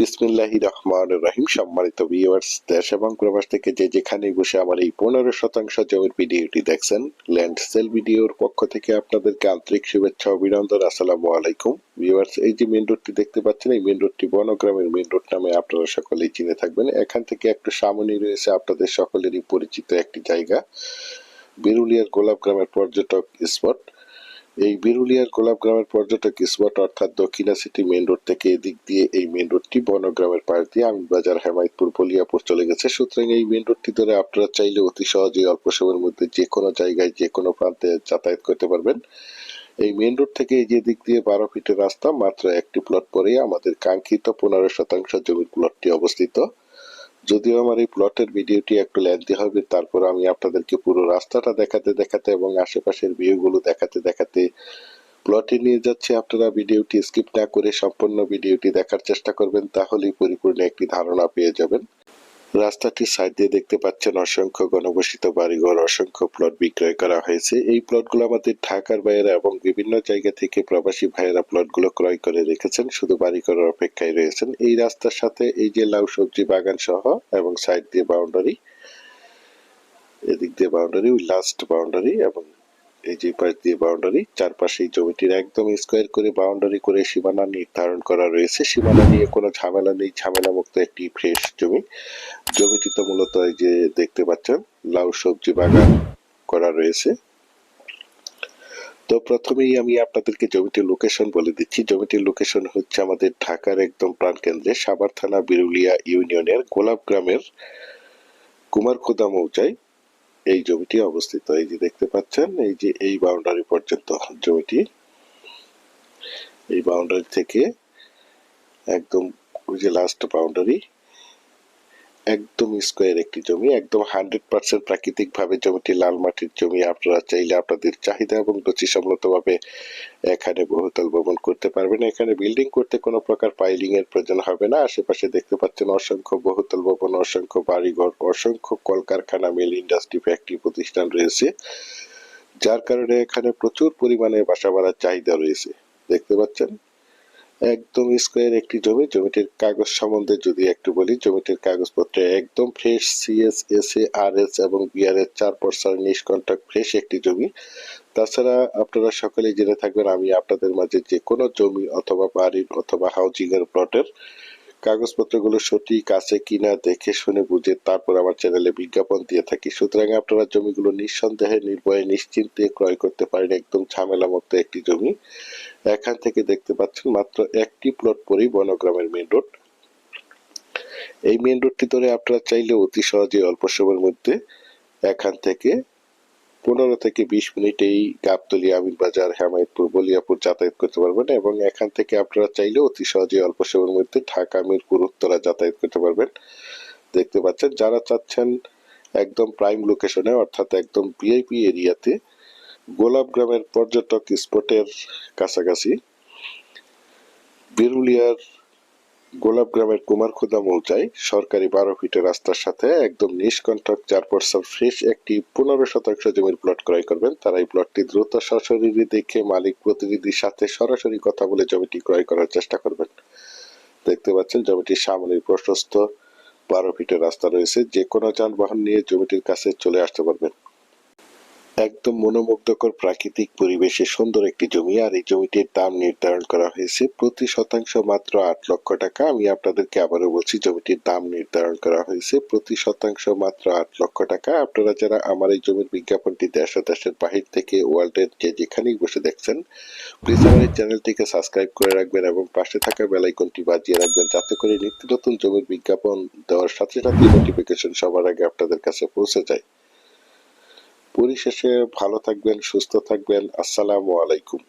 বিসমিল্লাহির রহমানির রহিম। সম্মানিত ভিউয়ার্স, দেশ এবং প্রবাস থেকে যে যেখানেই বসে আমার এই 15% জমির ভিডিওটি দেখছেন, ল্যান্ড সেল ভিডিওর পক্ষ থেকে আপনাদেরকে আন্তরিক শুভেচ্ছা ও অভিনন্দন। আসসালামু আলাইকুম ভিউয়ার্স। এই যে মেইন রোডটি দেখতে পাচ্ছেন, এই মেইন রোডটি বনগ্রামের মেইন রোড নামে আপনারা সকলেই চিনে থাকবেন। এখান থেকে একটু সামনেই রয়েছে আপনাদের সকলেরই পরিচিত একটি জায়গা, বিরুলিয়ার গোলাপ গ্রামের পর্যটক স্পট। এই বিরুলিয়ার গোলাপ গ্রামের পর্যটক স্পট অর্থাৎ দক্ষিণা সিটি মেইন রোড থেকে এদিক দিয়ে এই মেইন রোডটি বনগ্রামের পাশ দিয়ে আমিনবাজার, হেমায়েতপুর, বলিয়াপুর চলে গেছে। সুতরাং এই মেইন রোডটি ধরে আপনারা চাইলে অতি সহজেই অল্প সময়ের মধ্যে যে কোনো জায়গায় যে কোনো প্রান্তে যাতায়াত করতে পারবেন। এই মেইন রোড থেকে এই যে দিক দিয়ে 12 ফিটের রাস্তা, মাত্র একটি প্লট পরেই আমাদের কাঙ্ক্ষিত 15% জমির প্লটটি অবস্থিত। যদিও আমার এই প্লটের ভিডিওটি একটু লেন্থি হবে, তারপর আমি আপনাদেরকে পুরো রাস্তাটা দেখাতে দেখাতে এবং আশেপাশের ভিউগুলো দেখাতে দেখাতে প্লটে নিয়ে যাচ্ছি। আপনারা ভিডিওটি স্কিপ না করে সম্পূর্ণ ভিডিওটি দেখার চেষ্টা করবেন, তাহলেই পরিপূর্ণ একটি ধারণা পেয়ে যাবেন। রাস্তাটির সাইড দিয়ে দেখতে পাচ্ছেন অসংখ্য ঘনবসতিত বাড়িঘর, অসংখ্য প্লট বিক্রয় করা হয়েছে। এই প্লটগুলো আমাদের ঢাকার ভাইয়েরা এবং বিভিন্ন জায়গা থেকে প্রবাসী ভাইয়েরা প্লটগুলো ক্রয় করে রেখেছেন, শুধু বাড়ি করার অপেক্ষায় রয়েছেন। এই রাস্তার সাথে এই যে লাউ সবজি বাগান সহ এবং সাইড দিয়ে বাউন্ডারি, এদিক দিয়ে বাউন্ডারি, ওই লাস্ট বাউন্ডারি এবং এই যে পাশ দিয়ে বাউন্ডারি, চারপাশে জমিটির একদম স্কোয়ার করে বাউন্ডারি করে সীমানা নির্ধারণ করা রয়েছে। সীমানা নিয়ে কোনো ঝামেলা নেই, ঝামেলা মুক্ত একটি ফ্রেশ জমি। জমিটিতে মূলত এই যে দেখতে পাচ্ছেন লাউ সবজি বাগান করা রয়েছে। তো প্রথমেই আমি আপনাদেরকে জমিটির লোকেশন বলে দিচ্ছি। জমিটির লোকেশন হচ্ছে আমাদের ঢাকার একদম প্রাণকেন্দ্রে, সাভার থানা বিরুলিয়া ইউনিয়নের গোলাপ গ্রামের কুমারখোদা মৌজায় এই জমিটি অবস্থিত। এই যে দেখতে পাচ্ছেন, এই যে এই বাউন্ডারি পর্যন্ত জমিটি, এই বাউন্ডারি থেকে একদম ওই যে লাস্ট বাউন্ডারি, একদম স্কোয়ার একটি জমি, একদম 100% প্রাকৃতিক ভাবে জমিটি লাল মাটির জমি। আপনারা চাইলে আপনাদের চাহিদা এবং রুচি সম্মত ভাবে এখানে বহুতল ভবন করতে পারবেন। এখানে বিল্ডিং করতে কোনো প্রকার পাইলিং এর প্রয়োজন হবে না। আশেপাশে দেখতে পাচ্ছেন অসংখ্য বহুতল ভবন, অসংখ্য বাড়িঘর, অসংখ্য কলকারখানা, মিল, ইন্ডাস্ট্রি, ফ্যাক্টরি প্রতিষ্ঠান রয়েছে, যার কারণে এখানে প্রচুর পরিমাণে বাসা বাড়ার চাহিদা রয়েছে। দেখতে পাচ্ছেন একদম স্কোয়ার একটি জমি। জমিটির কাগজ সম্বন্ধে যদি একটু বলি, জমিটির কাগজপত্রে একদম ফ্রেশ, সিএস, এসএ, আরএস এবং বিআরএস 4% নিষ্কন্ট্যাক্ট ফ্রেশ একটি জমি। তাছাড়া আপনারা সকলেই জেনে থাকবেন, আমি আপনাদের মাঝে যে কোনো জমি অথবা বাড়ির অথবা হাউজিং এর প্লটের কাগজপত্রগুলো সঠিক আছে কিনা দেখে শুনে বুঝে তারপর আমার চ্যানেলে বিজ্ঞাপন দিয়ে থাকি। সুতরাং আপনারা জমিগুলো নিঃসন্দেহে, নির্ভয়ে, নিশ্চিন্তে ক্রয় করতে পারেন। একদম ঝামেলা মুক্ত একটি জমি। এখান থেকে দেখতে পাচ্ছেন মাত্র একটি প্লট পরেই বনগ্রামের মেইন রোড। এই মেইন রোডটি ধরে আপনারা চাইলে অতি সহজে অল্প সময়ের মধ্যে এখান থেকে 15 থেকে 20 মিনিটেই গাবতলী, আমিনবাজার, হেমায়েতপুর, বলিয়াপুর যাতায়াত করতে পারবেন এবং এখান থেকে আপনারা চাইলে অতি সহজে অল্প সময়ের মধ্যে ঢাকা, মিরপুর, উত্তরা যাতায়াত করতে পারবেন। দেখতে পাচ্ছেন, যারা চাচ্ছেন একদম প্রাইম লোকেশনে অর্থাৎ একদম ভিআইপি এরিয়াতে, গোলাপ গ্রামের পর্যটক স্পটের কাছাকাছি, বিরুলিয়ার গোলাপ গ্রামের কুমারখোদা মৌজায় সরকারি 12 ফিটের রাস্তার সাথে একদম নিষ্কন্টক 4% ফ্রেশ একটি 15% জমির প্লট ক্রয় করবেন, তারা এই প্লটটি দ্রুত সশরীরে দেখে মালিক প্রতিনিধির সাথে সরাসরি কথা বলে জমিটি ক্রয় করার চেষ্টা করবেন। দেখতে পাচ্ছেন জমিটির সামনে প্রশস্ত 12 ফিটের রাস্তা রয়েছে, যে কোনো যানবাহন নিয়ে জমিটির কাছে চলে আসতে পারবেন। একদম মনোমুগ্ধকর প্রাকৃতিক পরিবেশে সুন্দর একটি জমি। আর এই জমিটির দাম নির্ধারণ করা হয়েছে প্রতি শতাংশ মাত্র 8 লক্ষ টাকা। আমি আপনাদেরকে আবারও বলছি, জমিটির দাম নির্ধারণ করা হয়েছে প্রতি শতাংশ মাত্র 8 লক্ষ টাকা। আপনারা যারা আমার এই জমির বিজ্ঞাপনটি দেশ ও দেশের বাহির থেকে, ওয়ার্ল্ডের যে যেখানেই বসে দেখছেন, প্লিজ আমার এই চ্যানেলটিকে সাবস্ক্রাইব করে রাখবেন এবং পাশে থাকা বেল আইকনটি বাজিয়ে রাখবেন, যাতে করে নিত্য নতুন জমির বিজ্ঞাপন দেওয়ার সাথে সাথে নোটিফিকেশন সবার আগে আপনাদের কাছে পৌঁছে যায়। পরিশেষে ভালো থাকবেন, সুস্থ থাকবেন। আসসালামু আলাইকুম।